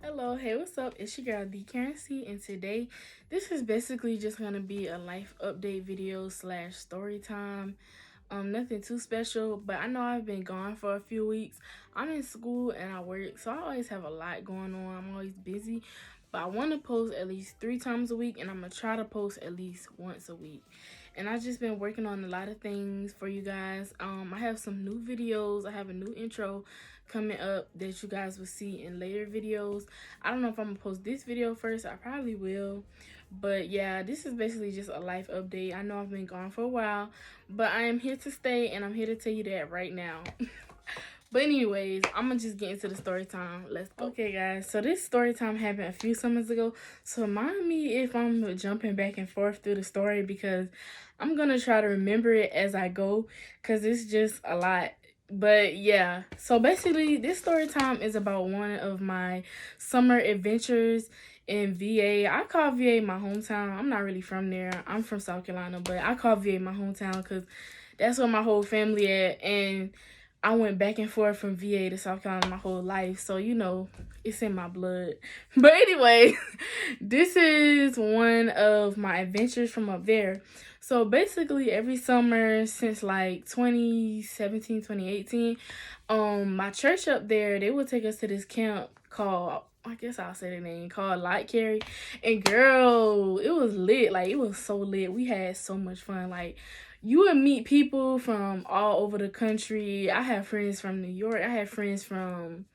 Hello, hey, what's up? It's your girl, theekarenc, and today, this is basically just gonna be a life update video slash story time. Nothing too special, but I know I've been gone for a few weeks. I'm in school and I work, so I always have a lot going on. I'm always busy, but I want to post at least 3 times a week, and I'm gonna try to post at least once a week. And I've just been working on a lot of things for you guys. I have some new videos. I have a new intro coming up that you guys will see in later videos. I don't know if I'm gonna post this video first. I probably will. But yeah, this is basically just a life update. I know I've been gone for a while, but I am here to stay, and I'm here to tell you that right now. But anyways, I'm gonna just get into the story time. Let's go. Okay, guys, so this story time happened a few summers ago, so mind me if I'm jumping back and forth through the story, because I'm gonna try to remember it as I go, because it's just a lot. But yeah, so basically this story time is about one of my summer adventures in VA. I call VA my hometown. I'm not really from there. I'm from South Carolina, but I call VA my hometown because that's where my whole family at. And I went back and forth from VA to South Carolina my whole life, so you know, it's in my blood. But anyway, this is one of my adventures from up there. So basically every summer since like 2017, 2018, my church up there, they would take us to this camp called, I guess I'll say the name, called Light Carry. And girl, it was lit. Like, it was so lit. We had so much fun. Like, you would meet people from all over the country. I have friends from New York. I have friends from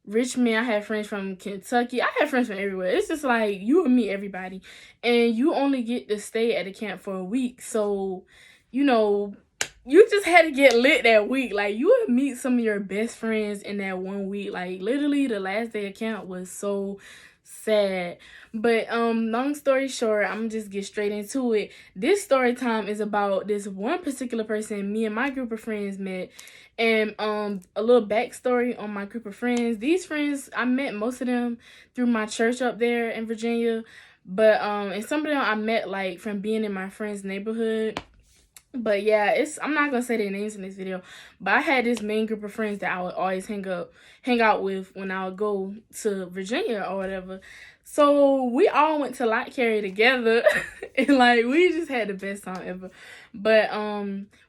Richmond. I had friends from Kentucky. I had friends from everywhere. It's just like you would meet everybody, and you only get to stay at the camp for a week. So, you know, you just had to get lit that week. Like, you would meet some of your best friends in that one week. Like, literally the last day of camp was so sad. But long story short, I'm just get straight into it. This story time is about this one particular person me and my group of friends met. And a little backstory on my group of friends. These friends, I met most of them through my church up there in Virginia. But and some of them I met like from being in my friend's neighborhood. But yeah, I'm not gonna say their names in this video, but I had this main group of friends that I would always hang out with when I would go to Virginia or whatever. So we all went to Lot Carry together, and like we just had the best time ever. But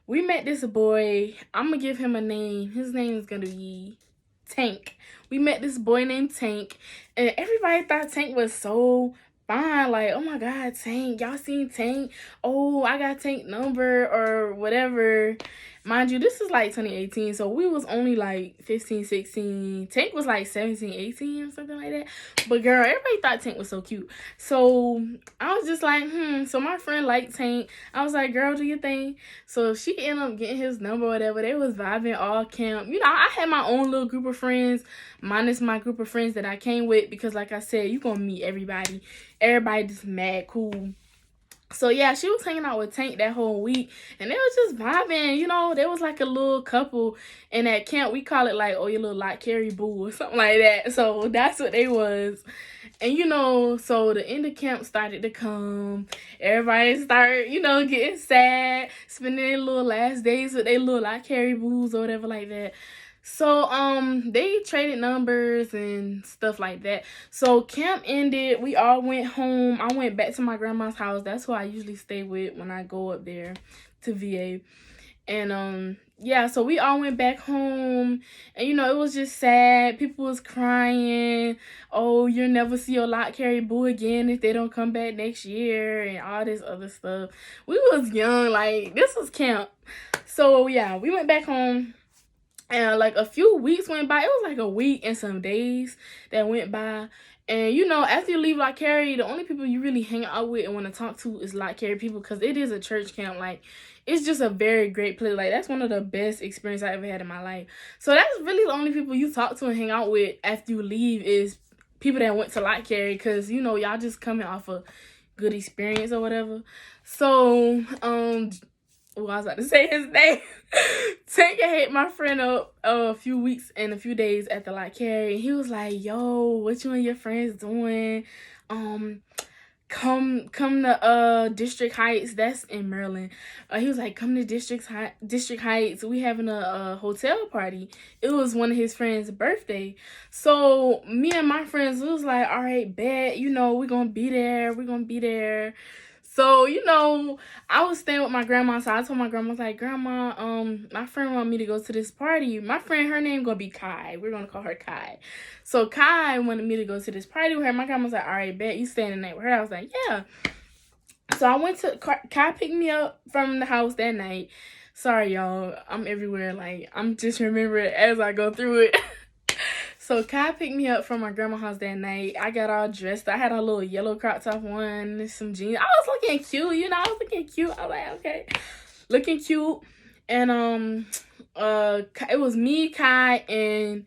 we met this boy. I'm gonna give him a name. His name is gonna be Tank. We met this boy named Tank, and everybody thought Tank was so fine. Like, oh my God, Tank, y'all seen Tank? Oh, I got Tank number or whatever. Mind you, this is like 2018, so we was only like 15, 16. Tank was like 17, 18 or something like that. But girl, everybody thought Tank was so cute. So I was just like, so my friend liked Tank. I was like, girl, do your thing. So she ended up getting his number or whatever. They was vibing all camp. You know, I had my own little group of friends, minus my group of friends that I came with, because like I said, you gonna meet everybody. Everybody just mad cool. So yeah, she was hanging out with Tank that whole week, and they was just vibing. You know, there was like a little couple in that camp. We call it like, oh, your little Lot Carry boo or something like that. So that's what they was. And you know, so the end of camp started to come. Everybody started, you know, getting sad, spending their little last days with their little Lot Carry boos or whatever like that. So they traded numbers and stuff like that. So camp ended. We all went home. I went back to my grandma's house. That's who I usually stay with when I go up there to VA. And yeah, so we all went back home, and you know, it was just sad. People was crying. Oh, you'll never see your Lot Carry boo again if they don't come back next year, and all this other stuff. We was young, like this was camp. So yeah, we went back home. And like a few weeks went by. It was like a week and some days that went by. And you know, after you leave Lot Carry, the only people you really hang out with and want to talk to is Lot Carry people, because it is a church camp. Like, it's just a very great place. Like, that's one of the best experiences I ever had in my life. So that's really the only people you talk to and hang out with after you leave is people that went to Lot Carry, because you know, y'all just coming off a good experience or whatever. So well, I was about to say his name. Tank hit my friend up a few weeks and a few days after Lot Carry. He was like, yo, what you and your friends doing? come to District Heights. That's in Maryland. He was like, come to District Heights. We having a hotel party. It was one of his friends' birthday. So me and my friends, we was like, all right, bet, you know, we're gonna be there. We're gonna be there. So, you know, I was staying with my grandma, so I told my grandma, I was like, Grandma, my friend wanted me to go to this party. My friend, her name gonna be Kai. We're gonna call her Kai. So Kai wanted me to go to this party with her. My grandma was like, all right, bet, you staying the night with her. I was like, yeah. So I went to, Kai picked me up from the house that night. Sorry, y'all, I'm everywhere. Like, I'm just remembering as I go through it. So Kai picked me up from my grandma's house that night. I got all dressed. I had a little yellow crop top on, some jeans. I was looking cute, you know. I was looking cute. I was like, okay, looking cute. And it was me, Kai, and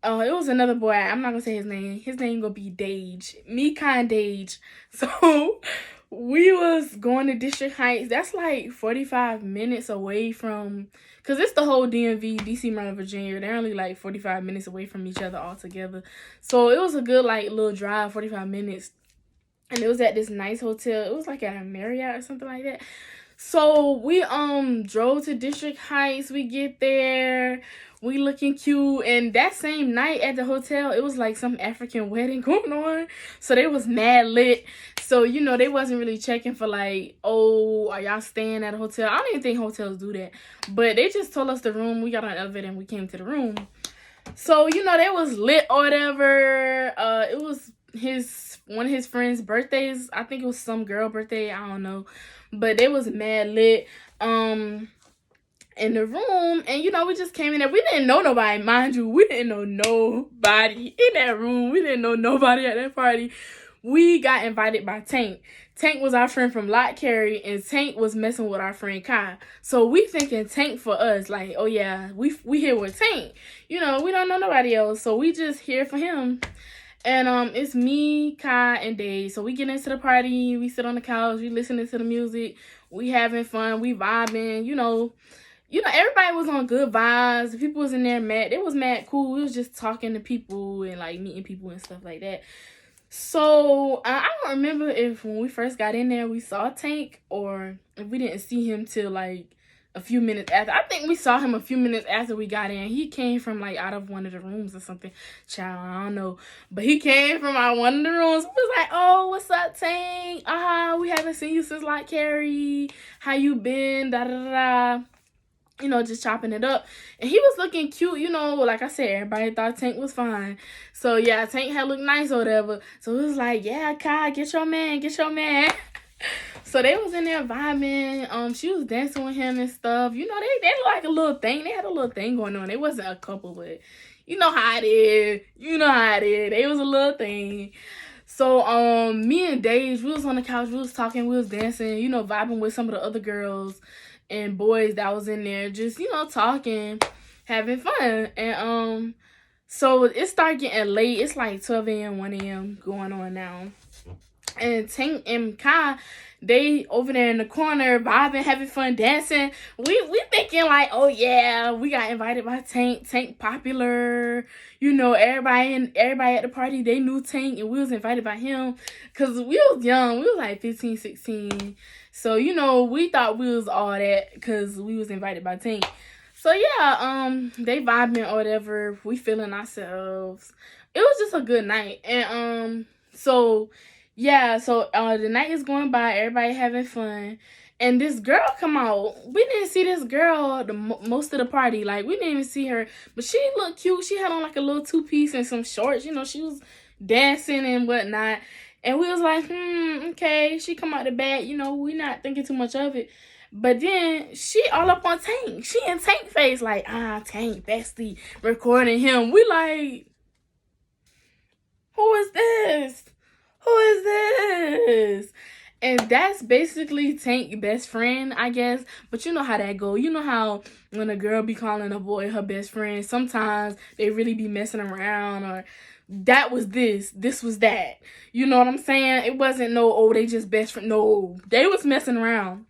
it was another boy. I'm not gonna say his name. His name gonna be Dage. Me, Kai, and Dage. So we was going to District Heights. That's like 45 minutes away from, because it's the whole DMV, DC, Maryland, Virginia. They're only like 45 minutes away from each other altogether. So it was a good like little drive, 45 minutes. And it was at this nice hotel. It was like at a Marriott or something like that. So we drove to District Heights. We get there. We looking cute. And that same night at the hotel, it was like some African wedding going on. So they was mad lit. So, you know, they wasn't really checking for like, oh, are y'all staying at a hotel? I don't even think hotels do that. But they just told us the room. We got on the elevator and we came to the room. So, you know, they was lit or whatever. It was one of his friends' birthdays. I think it was some girl birthday. I don't know. But they was mad lit in the room. And, you know, we just came in there. We didn't know nobody. Mind you, we didn't know nobody in that room. We didn't know nobody at that party. We got invited by Tank. Tank was our friend from Lot Carey, and Tank was messing with our friend Kai. So we thinking Tank for us, like, oh yeah, we here with Tank. You know, we don't know nobody else, so we just here for him. And it's me, Kai, and Dave. So we get into the party, we sit on the couch, we listening to the music, we having fun, we vibing, you know, everybody was on good vibes. The people was in there mad. It was mad cool. We was just talking to people and like meeting people and stuff like that. So I don't remember if when we first got in there we saw Tank or if we didn't see him till like a few minutes after. I think we saw him a few minutes after we got in. He came from like out of one of the rooms or something. Child, I don't know. But he came from out one of the rooms. We was like, oh, what's up, Tank? We haven't seen you since like Carrie. How you been? Da da da. You know, just chopping it up. And he was looking cute, you know, like I said, everybody thought Tank was fine. So, yeah, Tank had looked nice or whatever. So, it was like, yeah, Kai, get your man. So, they was in there vibing. She was dancing with him and stuff. You know, they looked like a little thing. They had a little thing going on. It wasn't a couple, but you know how it is. They was a little thing. So, me and Dave, we was on the couch. We was talking. We was dancing, you know, vibing with some of the other girls and boys that was in there, just, you know, talking, having fun. And so it started getting late. It's like 12 a.m., 1 a.m. going on now. And Tank and Kai, they over there in the corner vibing, having fun, dancing. We thinking like, oh yeah, we got invited by Tank. Tank popular, you know, everybody at the party, they knew Tank, and we was invited by him because we was young. We was like 15, 16. So, you know, we thought we was all that because we was invited by Tank. So yeah, they vibing or whatever. We feeling ourselves. It was just a good night. And so yeah, so the night is going by, everybody having fun, and this girl come out. We didn't see this girl most of the party. Like, we didn't even see her, but she looked cute. She had on like a little two-piece and some shorts. You know, she was dancing and whatnot. And we was like, okay, she come out the bag. You know, we not thinking too much of it. But then she all up on Tank. She in Tank face like, Tank, bestie, recording him. We like, who is this? Who is this? And that's basically Tank's best friend, I guess. But you know how that go. You know how when a girl be calling a boy her best friend, sometimes they really be messing around, or that was this was that. You know what I'm saying? It wasn't no, oh, they just best friend. No, they was messing around.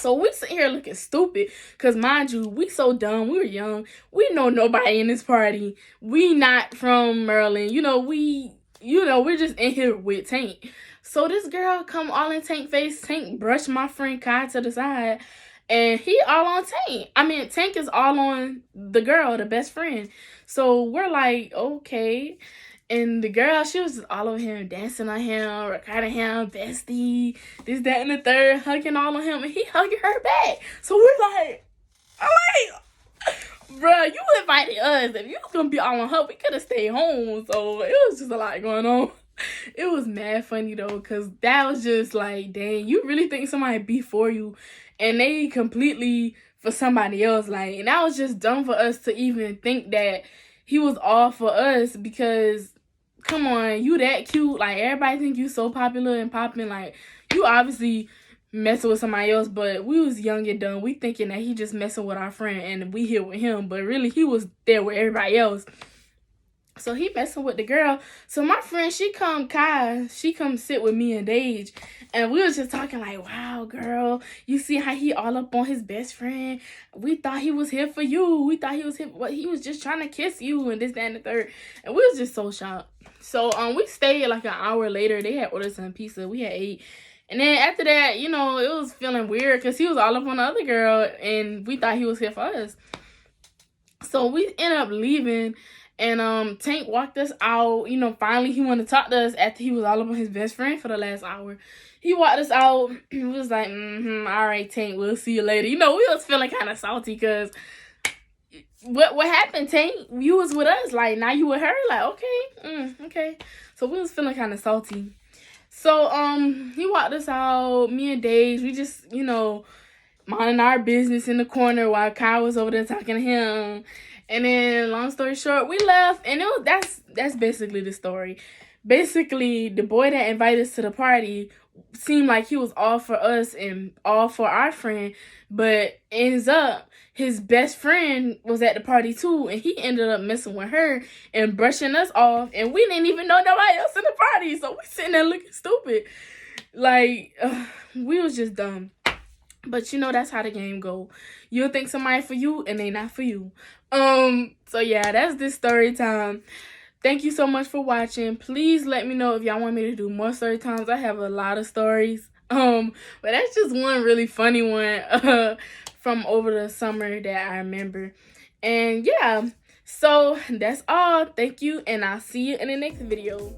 So we sit here looking stupid because, mind you, we so dumb. We were young. We know nobody in this party. We not from Maryland. You know, we you know, we're just in here with Tank. So this girl come all in Tank face. Tank brush my friend Kai to the side. And he all on Tank. I mean, Tank is all on the girl, the best friend. So we're like, okay. And the girl, she was just all over him, dancing on him, recording him, bestie, this, that, and the third, hugging all on him. And he hugging her back. So we're like, I'm like, bruh, you invited us. If you was gonna be all on her, we could have stayed home. So it was just a lot going on. It was mad funny though, cause that was just like, dang, you really think somebody be for you, and they completely for somebody else. Like, and that was just dumb for us to even think that he was all for us, because come on, you that cute. Like, everybody think you so popular and popping. Like, you obviously messing with somebody else, but we was young and dumb. We thinking that he just messing with our friend and we here with him, but really he was there with everybody else. So he messing with the girl. So my friend, she come sit with me and Dage. And we was just talking like, wow, girl, you see how he all up on his best friend? We thought he was here for you. We thought he was here, he was just trying to kiss you and this, that, and the third. And we was just so shocked. So we stayed like an hour later. They had ordered some pizza. We had ate. And then after that, you know, it was feeling weird because he was all up on the other girl and we thought he was here for us. So we ended up leaving. And Tank walked us out. You know, finally he wanted to talk to us after he was all up on his best friend for the last hour. He walked us out. We was like, all right, Tank, we'll see you later. You know, we was feeling kind of salty because what happened, Tank? You was with us. Like, now you with her? Like, okay. Okay. So we was feeling kind of salty. So he walked us out. Me and Dave, we just, you know, minding our business in the corner while Kyle was over there talking to him. And then, long story short, we left, and that's basically the story. Basically, the boy that invited us to the party seemed like he was all for us and all for our friend, but ends up his best friend was at the party too, and he ended up messing with her and brushing us off, and we didn't even know nobody else in the party, so we sitting there looking stupid. Like, we was just dumb. But you know, that's how the game go. You'll think somebody for you and they not for you. So yeah, that's this story time. Thank you so much for watching. Please let me know if y'all want me to do more story times. I have a lot of stories. But that's just one really funny one from over the summer that I remember. And yeah, so that's all. Thank you, and I'll see you in the next video.